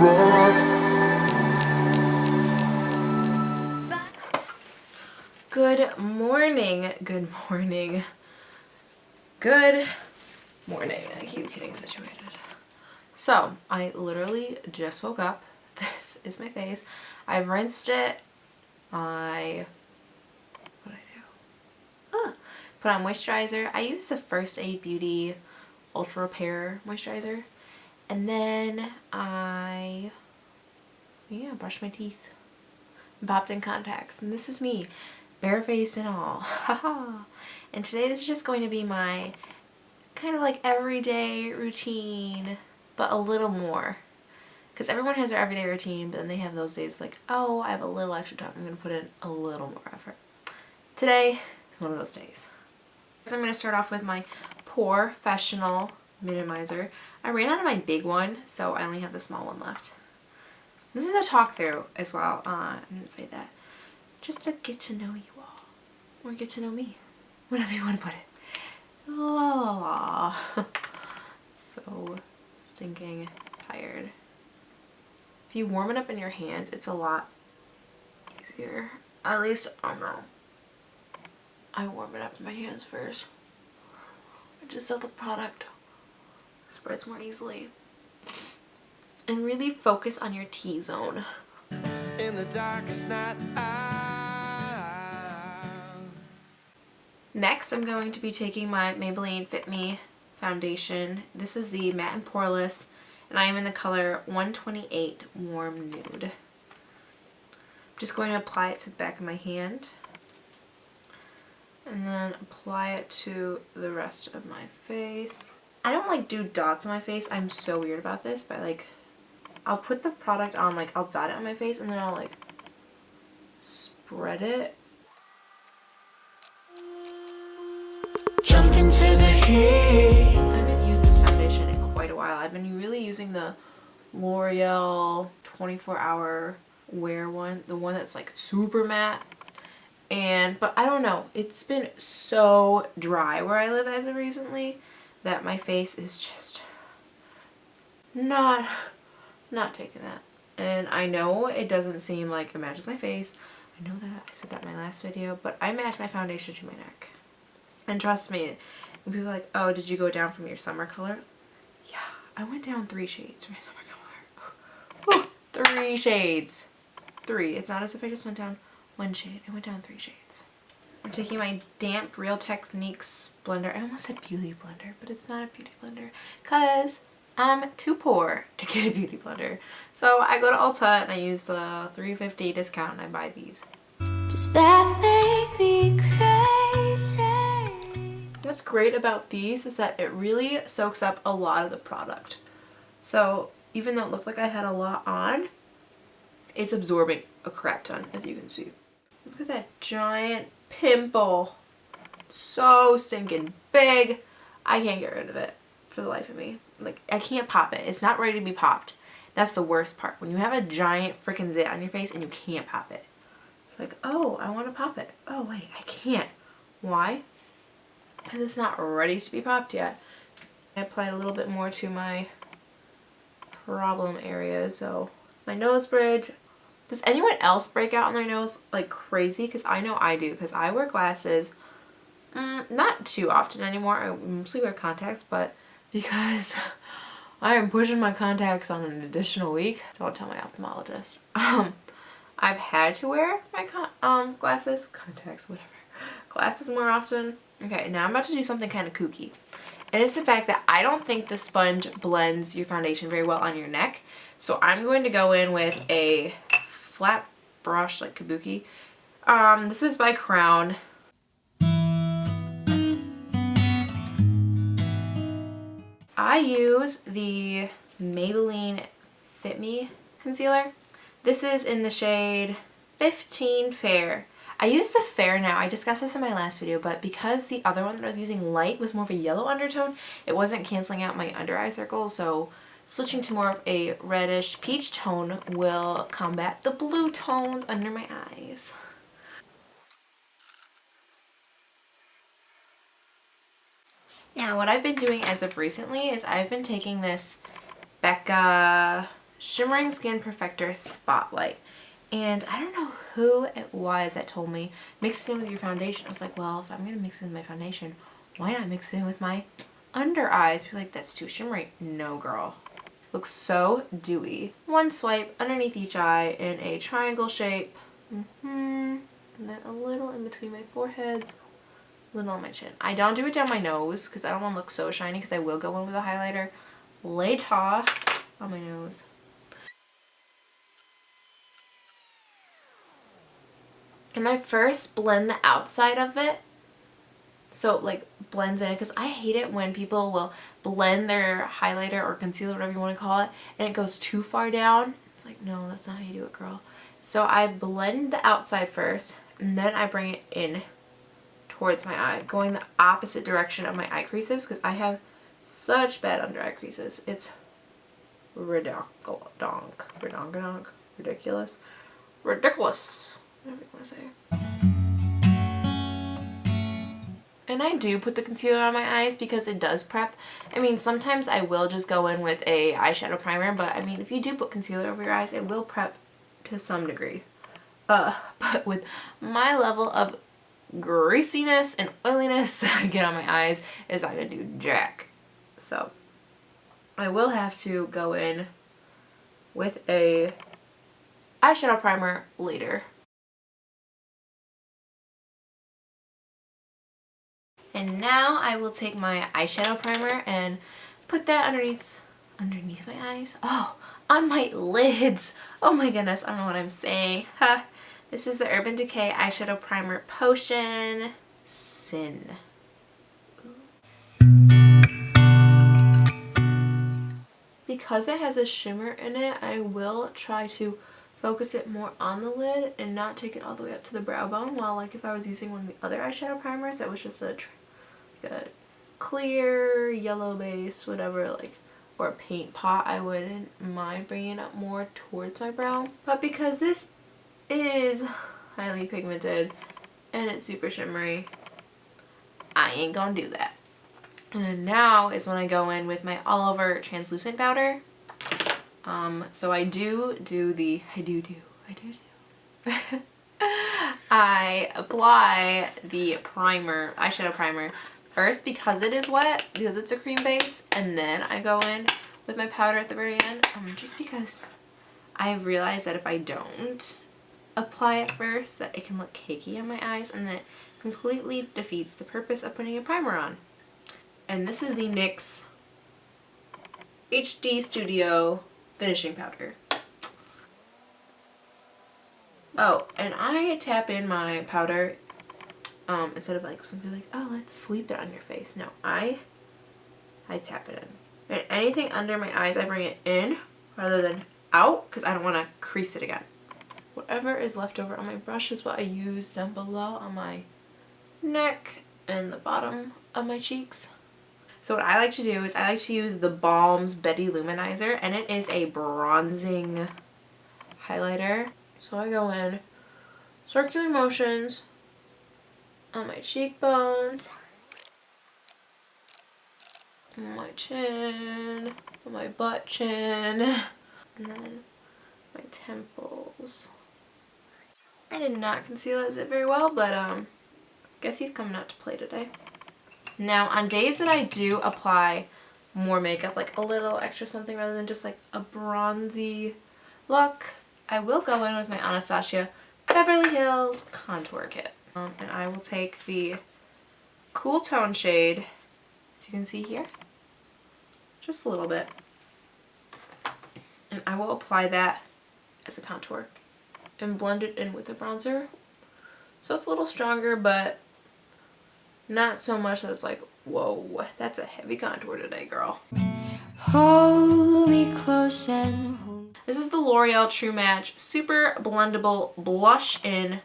Good morning, good morning, good morning. I keep getting situated. So, I literally just woke up. This is my face. I've rinsed it. What did I do? Put on moisturizer. I use the First Aid Beauty Ultra Repair Moisturizer. And then I brushed my teeth and popped in contacts. And this is me, barefaced and all. Haha. And today this is just going to be my kind of like everyday routine, but a little more. Because everyone has their everyday routine, but then they have those days like, oh, I have a little extra time. I'm going to put in a little more effort. Today is one of those days. So I'm going to start off with my Professional Minimizer. I ran out of my big one, so I only have the small one left. This is a talk through as well. I didn't say that. Just to get to know you all. Or get to know me. Whatever you want to put it. Oh, so stinking tired. If you warm it up in your hands, it's a lot easier. At least, I don't know. I warm it up in my hands first. Just so the product spreads more easily. And really focus on your T-zone. In the darkest night. Next, I'm going to be taking my Maybelline Fit Me foundation. This is the Matte and Poreless, and I am in the color 128 Warm Nude. I'm just going to apply it to the back of my hand. And then apply it to the rest of my face. I don't like do dots on my face. I'm so weird about this, but like I'll put the product on, like I'll dot it on my face and then I'll like spread it. Jump into the heat. I haven't used this foundation in quite a while. I've been really using the L'Oreal 24-hour wear one, the one that's like super matte. But I don't know, it's been so dry where I live as of recently that my face is just not taking that. And I know it doesn't seem like it matches my face. I know that, I said that in my last video, but I match my foundation to my neck. And trust me, when people are like, oh, did you go down from your summer color? Yeah, I went down 3 shades from my summer color. 3 shades. 3. It's not as if I just went down 1 shade. I went down 3 shades. I'm taking my damp Real Techniques blender. I almost said beauty blender, but it's not a beauty blender because I'm too poor to get a beauty blender. So I go to Ulta and I use the $3.50 discount and I buy these. Does that make me crazy? What's great about these is that it really soaks up a lot of the product. So even though it looked like I had a lot on, it's absorbing a crap ton, as you can see. Look at that giant pimple. So stinking big. I can't get rid of it for the life of me. Like, I can't pop it. It's not ready to be popped. That's the worst part. When you have a giant freaking zit on your face and you can't pop it. Like, oh, I want to pop it. Oh, wait, I can't. Why? Because it's not ready to be popped yet. I applied a little bit more to my problem areas. So, my nose bridge. Does anyone else break out on their nose like crazy? Because I know I do, because I wear glasses not too often anymore. I mostly wear contacts, but because I am pushing my contacts on an additional week, don't tell my ophthalmologist. I've had to wear my contacts, whatever, glasses more often. Okay, now I'm about to do something kind of kooky. And it's the fact that I don't think the sponge blends your foundation very well on your neck. So I'm going to go in with a flat brush like kabuki. This is by Crown. I use the Maybelline Fit Me concealer. This is in the shade 15 Fair. I use the Fair now. I discussed this in my last video, but because the other one that I was using light was more of a yellow undertone, it wasn't canceling out my under eye circles, so switching to more of a reddish peach tone will combat the blue tones under my eyes. Now what I've been doing as of recently is I've been taking this Becca Shimmering Skin Perfector Spotlight. And I don't know who it was that told me, mix it in with your foundation. I was like, well, if I'm going to mix it with my foundation, why not mix it in with my under eyes? People are like, that's too shimmery. No, girl. Looks so dewy. One swipe underneath each eye in a triangle shape. And then a little in between my foreheads, a little on my chin. I don't do it down my nose because I don't want to look so shiny, because I will go in with a highlighter later on my nose. And I first blend the outside of it, so it like blends in, because I hate it when people will blend their highlighter or concealer, whatever you want to call it, and it goes too far down. It's like, no, that's not how you do it, girl. So I blend the outside first, and then I bring it in towards my eye, going the opposite direction of my eye creases, because I have such bad under eye creases. It's ridiculous. Ridiculous. Whatever you want to say. And I do put the concealer on my eyes because it does prep. I mean, sometimes I will just go in with a eyeshadow primer, but I mean, if you do put concealer over your eyes, it will prep to some degree. But with my level of greasiness and oiliness that I get on my eyes, is not gonna do jack. So I will have to go in with a eyeshadow primer later. And now I will take my eyeshadow primer and put that underneath my eyes. Oh, on my lids. Oh my goodness, I don't know what I'm saying. Ha. This is the Urban Decay Eyeshadow Primer Potion Sin. Because it has a shimmer in it, I will try to focus it more on the lid and not take it all the way up to the brow bone, while like if I was using one of the other eyeshadow primers that was just a clear yellow base, whatever, like, or a paint pot, I wouldn't mind bringing it up more towards my brow. But because this is highly pigmented and it's super shimmery, I ain't gonna do that. And now is when I go in with my all over translucent powder. So I do I apply the primer, eyeshadow primer, first because it is wet, because it's a cream base, and then I go in with my powder at the very end, just because I've realized that if I don't apply it first, that it can look cakey on my eyes, and that completely defeats the purpose of putting a primer on. And this is the NYX HD Studio finishing powder. Oh, and I tap in my powder instead of like some people like, oh, let's sweep it on your face. No, I tap it in. And anything under my eyes, I bring it in rather than out, because I don't want to crease it again. Whatever is left over on my brush is what I use down below on my neck and the bottom of my cheeks. So what I like to do is I like to use the Balm's Betty Luminizer, and it is a bronzing highlighter. So I go in circular motions on my cheekbones, on my chin, on my butt chin, and then my temples. I did not conceal it very well, but guess he's coming out to play today. Now on days that I do apply more makeup, like a little extra something rather than just like a bronzy look, I will go in with my Anastasia Beverly Hills Contour Kit. And I will take the Cool Tone shade, as you can see here, just a little bit. And I will apply that as a contour and blend it in with a bronzer. So it's a little stronger, but not so much that it's like, whoa, that's a heavy contour today, girl. Hold me close and hold. This is the L'Oreal True Match Super Blendable Blush In.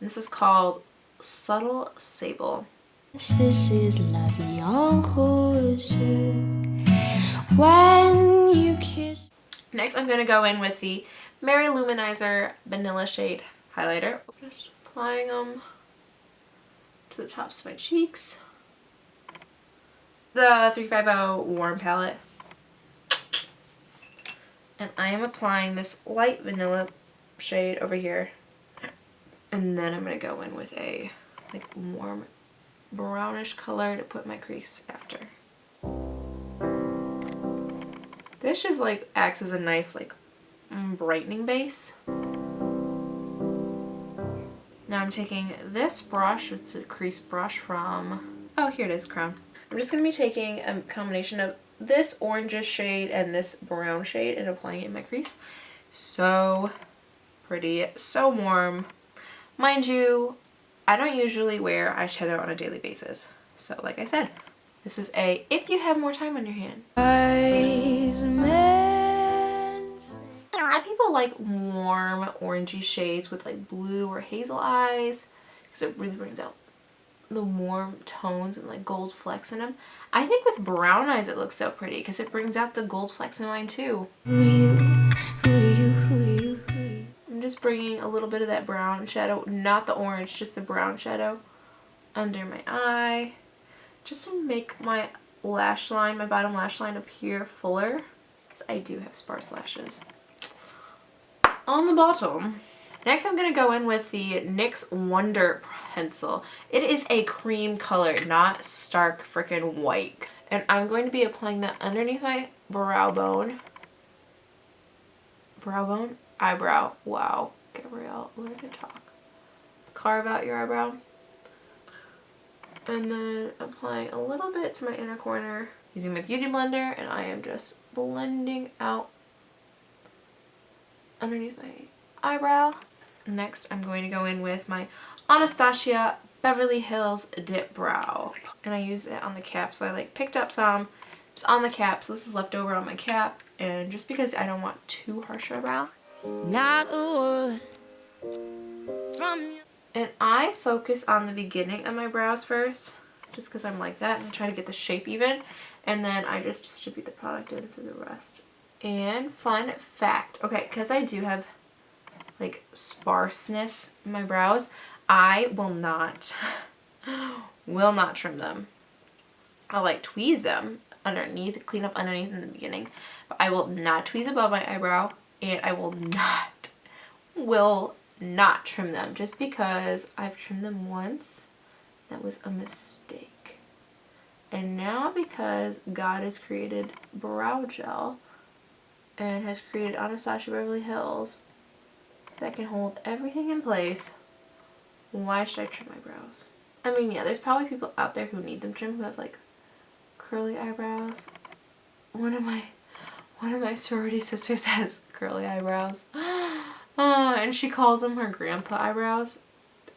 This is called Subtle Sable. This is La Vie en Rose. When you kiss. Next, I'm going to go in with the Mary Luminizer Vanilla Shade Highlighter. Just applying them to the tops of my cheeks. The 350 Warm Palette. And I am applying this light vanilla shade over here. And then I'm going to go in with a like warm brownish color to put my crease after. This just like acts as a nice like brightening base. Now I'm taking this brush, it's a crease brush from, oh here it is, Crown. I'm just going to be taking a combination of this orangish shade and this brown shade and applying it in my crease. So pretty, so warm. Mind you, I don't usually wear eyeshadow on a daily basis. So like I said, this is a if you have more time on your hand. A lot of people like warm orangey shades with like blue or hazel eyes because it really brings out the warm tones and like gold flecks in them. I think with brown eyes it looks so pretty because it brings out the gold flecks in mine too. I'm just bringing a little bit of that brown shadow, not the orange, just the brown shadow under my eye, just to make my lash line, my bottom lash line appear fuller, because I do have sparse lashes on the bottom. Next I'm going to go in with the NYX Wonder pencil. It is a cream color, not stark freaking white. And I'm going to be applying that underneath my brow bone. Brow bone? Eyebrow. Wow. Gabrielle, learn to talk. Carve out your eyebrow. And then applying a little bit to my inner corner using my beauty blender, and I am just blending out underneath my eyebrow. Next I'm going to go in with my Anastasia Beverly Hills Dip Brow, and I use it on the cap, so I like picked up some, it's on the cap, so this is left over on my cap, and just because I don't want too harsh eyebrow. Not a word from you. And I focus on the beginning of my brows first, just because I'm like that, and I try to get the shape even, and then I just distribute the product into the rest. And fun fact, okay, because I do have like sparseness in my brows, I will not trim them. I'll like tweeze them underneath, clean up underneath in the beginning, but I will not tweeze above my eyebrow, and I will not trim them, just because I've trimmed them once. That was a mistake. And now because God has created brow gel and has created Anastasia Beverly Hills that can hold everything in place, why should I trim my brows? I mean, yeah, there's probably people out there who need them trimmed who have like curly eyebrows. One of my sorority sisters has curly eyebrows. And she calls them her grandpa eyebrows.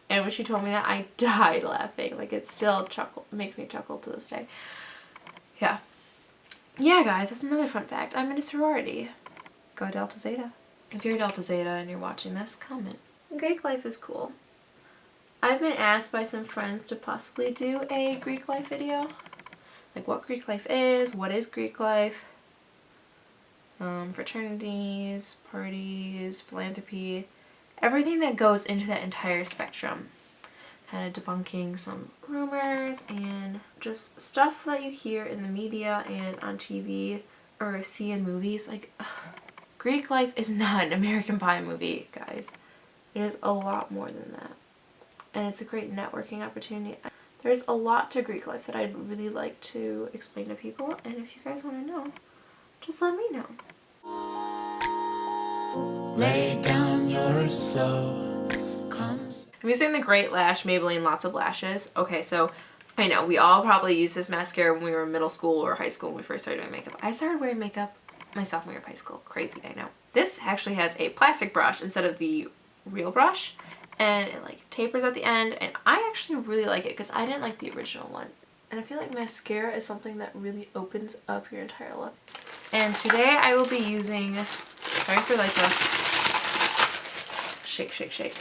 And when she told me that, I died laughing. Like, it still makes me chuckle to this day. Yeah. Yeah, guys, that's another fun fact. I'm in a sorority. Go Delta Zeta. If you're Delta Zeta and you're watching this, comment. Greek life is cool. I've been asked by some friends to possibly do a Greek life video. Like what Greek life is, what is Greek life, fraternities, parties, philanthropy, everything that goes into that entire spectrum. Kind of debunking some rumors and just stuff that you hear in the media and on TV or see in movies. Like, Greek life is not an American Pie movie, guys. It is a lot more than that. And it's a great networking opportunity. There's a lot to Greek life that I'd really like to explain to people, and if you guys want to know, just let me know. Lay down your slow comes. I'm using the Great Lash Maybelline Lots of Lashes. Okay, so I know we all probably used this mascara when we were in middle school or high school when we first started doing makeup. I started wearing makeup my sophomore year of high school. Crazy, I know. This actually has a plastic brush instead of the real brush, and it like tapers at the end, and I actually really like it because I didn't like the original one. And I feel like mascara is something that really opens up your entire look. And today I will be using, sorry for like the shake, shake, shake.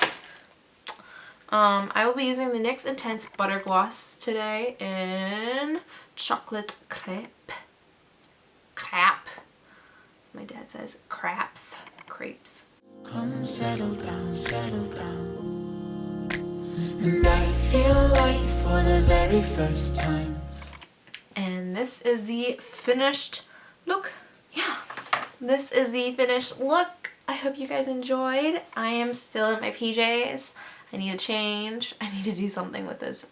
I will be using the NYX Intense Butter Gloss today in Chocolate Crepe. Crap. As my dad says, craps. Crepes. Come settle down, settle down. And I feel like for the very first time. And this is the finished look. Yeah, this is the finished look. I hope you guys enjoyed. I am still in my PJs. I need to change. I need to do something with this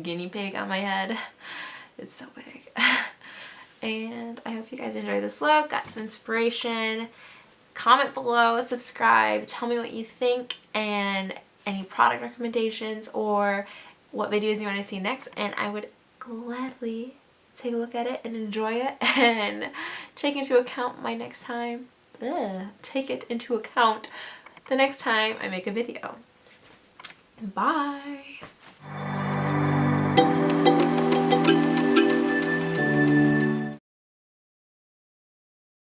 guinea pig on my head. It's so big. And I hope you guys enjoyed this look, got some inspiration. Comment below, subscribe, tell me what you think and any product recommendations or what videos you want to see next, and I would gladly take a look at it and enjoy it and take into account my next time. Take it into account the next time I make a video. Bye!